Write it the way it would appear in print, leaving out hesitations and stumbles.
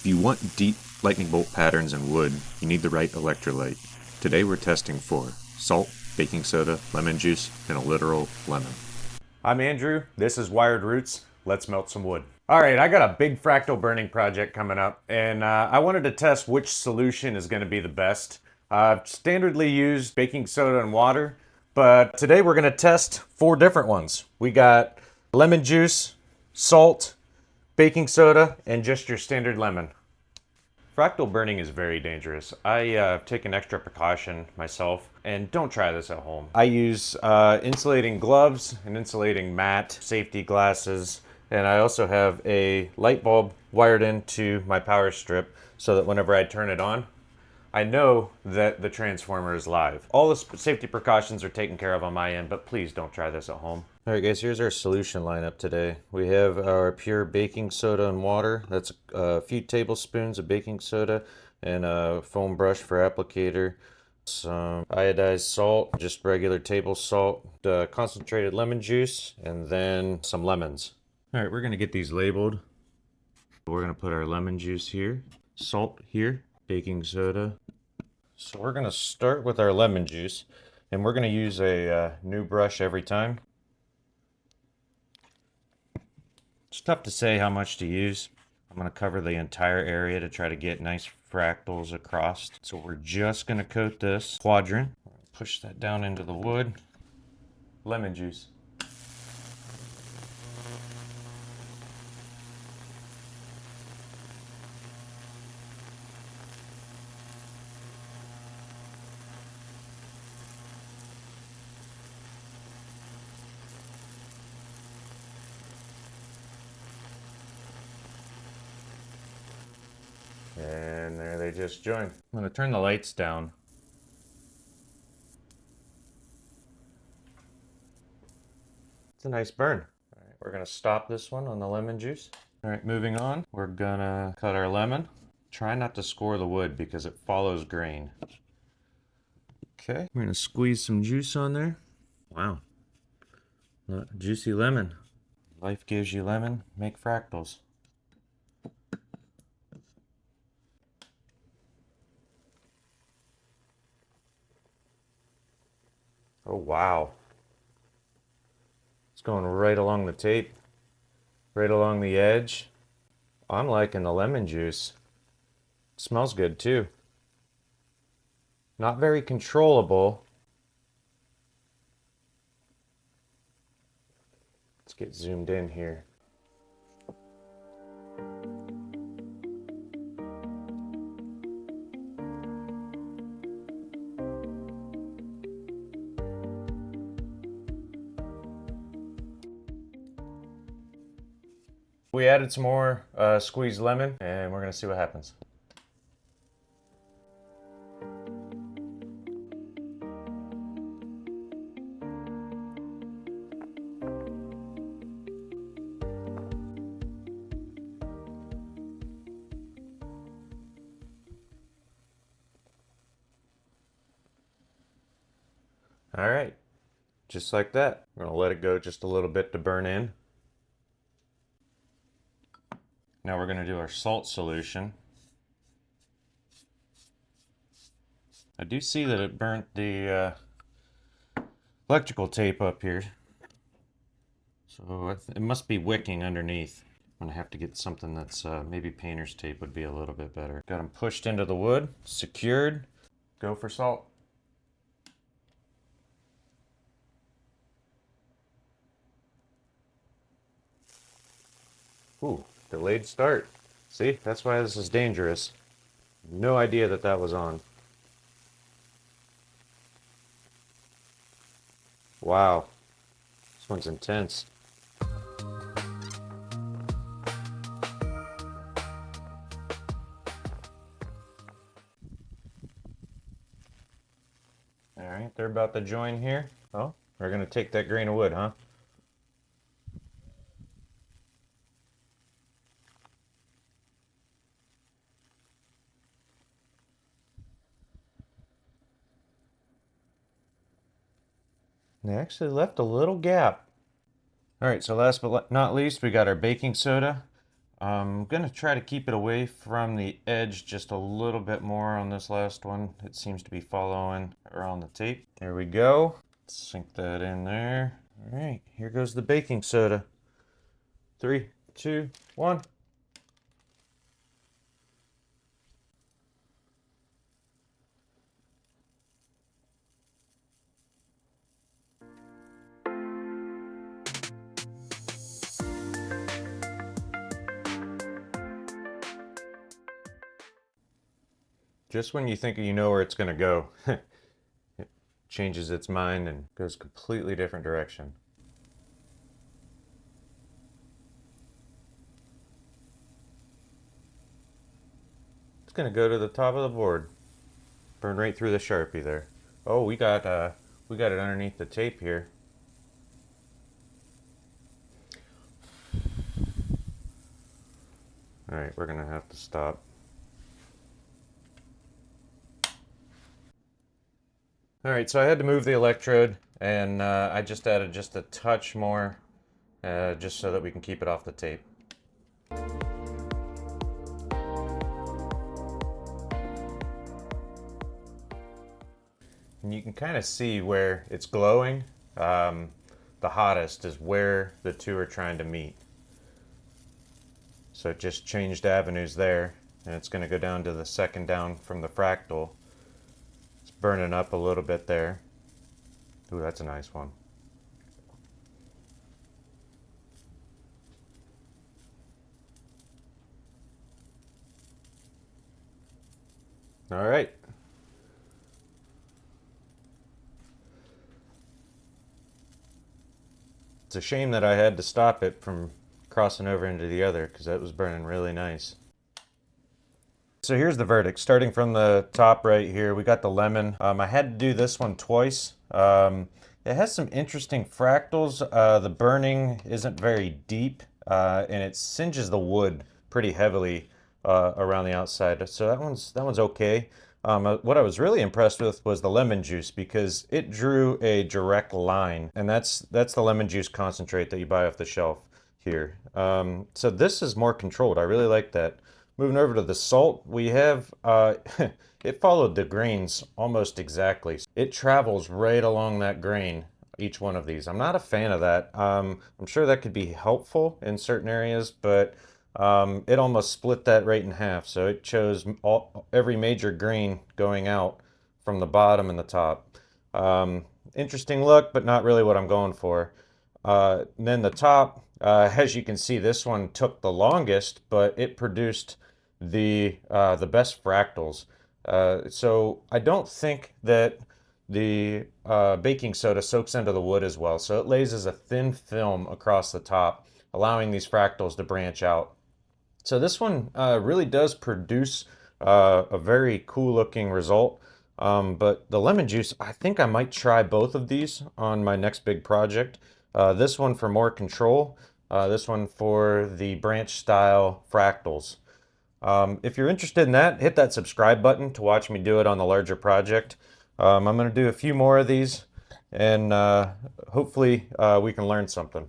If you want deep lightning bolt patterns in wood, you need the right electrolyte. Today we're testing for salt, baking soda, lemon juice, and a literal lemon. I'm Andrew, this is Wired Roots. Let's melt some wood. All right, I got a big fractal burning project coming up, and I wanted to test which solution is going to be the best. I've standardly used baking soda and water, but today we're going to test 4 different ones. We got lemon juice, salt, baking soda, and just your standard lemon. Fractal burning is very dangerous. I've taken extra precaution myself, and don't try this at home. I use insulating gloves, an insulating mat, safety glasses, and I also have a light bulb wired into my power strip so that whenever I turn it on, I know that the transformer is live. All the safety precautions are taken care of on my end, but please don't try this at home. All right, guys, here's our solution lineup today. We have our pure baking soda and water. That's a few tablespoons of baking soda and a foam brush for applicator. Some iodized salt, just regular table salt, concentrated lemon juice, and then some lemons. All right, we're gonna get these labeled. We're gonna put our lemon juice here, salt here, baking soda. So we're gonna start with our lemon juice, and we're gonna use a new brush every time. It's tough to say how much to use. I'm going to cover the entire area to try to get nice fractals across. So we're just going to coat this quadrant. Push that down into the wood. Lemon juice. And there they just joined. I'm going to turn the lights down. It's a nice burn. All right, we're going to stop this one on the lemon juice. All right, moving on. We're going to cut our lemon. Try not to score the wood because it follows grain. Okay, we're going to squeeze some juice on there. Wow. Juicy lemon. Life gives you lemon, make fractals. Oh, wow. It's going right along the tape, right along the edge. I'm liking the lemon juice. It smells good too. Not very controllable. Let's get zoomed in here. We added some more squeezed lemon, and we're gonna see what happens. All right, just like that. We're gonna let it go just a little bit to burn in. Now we're gonna do our salt solution. I do see that it burnt the electrical tape up here. So it must be wicking underneath. I'm gonna have to get something that's maybe painter's tape would be a little bit better. Got them pushed into the wood, secured. Go for salt. Ooh, delayed start. See, that's why this is dangerous. No idea that that was on. Wow, this one's intense. All right, they're about to join here. Oh, we're gonna take that grain of wood, huh? They actually left a little gap. All right, so last but not least, we got our baking soda. I'm going to try to keep it away from the edge just a little bit more on this last one. It seems to be following around the tape. There we go. Sink that in there. All right, here goes the baking soda. 3, 2, 1. Just when you think you know where it's going to go, it changes its mind and goes completely different direction. It's going to go to the top of the board. Burn right through the Sharpie there. Oh, we got it underneath the tape here. All right, we're going to have to stop. All right, so I had to move the electrode, and I just added just a touch more, just so that we can keep it off the tape. And you can kind of see where it's glowing. The hottest is where the two are trying to meet. So it just changed avenues there, and it's going to go down to the second down from the fractal. It's burning up a little bit there. Ooh, that's a nice one. All right. It's a shame that I had to stop it from crossing over into the other because that was burning really nice. So here's the verdict. Starting from the top right here, we got the lemon. I had to do this one twice. It has some interesting fractals. The burning isn't very deep, and it singes the wood pretty heavily around the outside. So that one's okay. What I was really impressed with was the lemon juice because it drew a direct line, and that's the lemon juice concentrate that you buy off the shelf here. So this is more controlled. I really like that. Moving over to the salt, we have, it followed the grains almost exactly. It travels right along that grain, each one of these. I'm not a fan of that. I'm sure that could be helpful in certain areas, but it almost split that right in half. So it chose every major grain going out from the bottom and the top. Interesting look, but not really what I'm going for. Then the top, as you can see, this one took the longest, but it produced the best fractals. So I don't think that the baking soda soaks into the wood as well. So it lays as a thin film across the top, allowing these fractals to branch out. So this one really does produce a very cool looking result. But the lemon juice, I think I might try both of these on my next big project. This one for more control, this one for the branch style fractals. If you're interested in that, hit that subscribe button to watch me do it on the larger project. I'm going to do a few more of these, and hopefully we can learn something.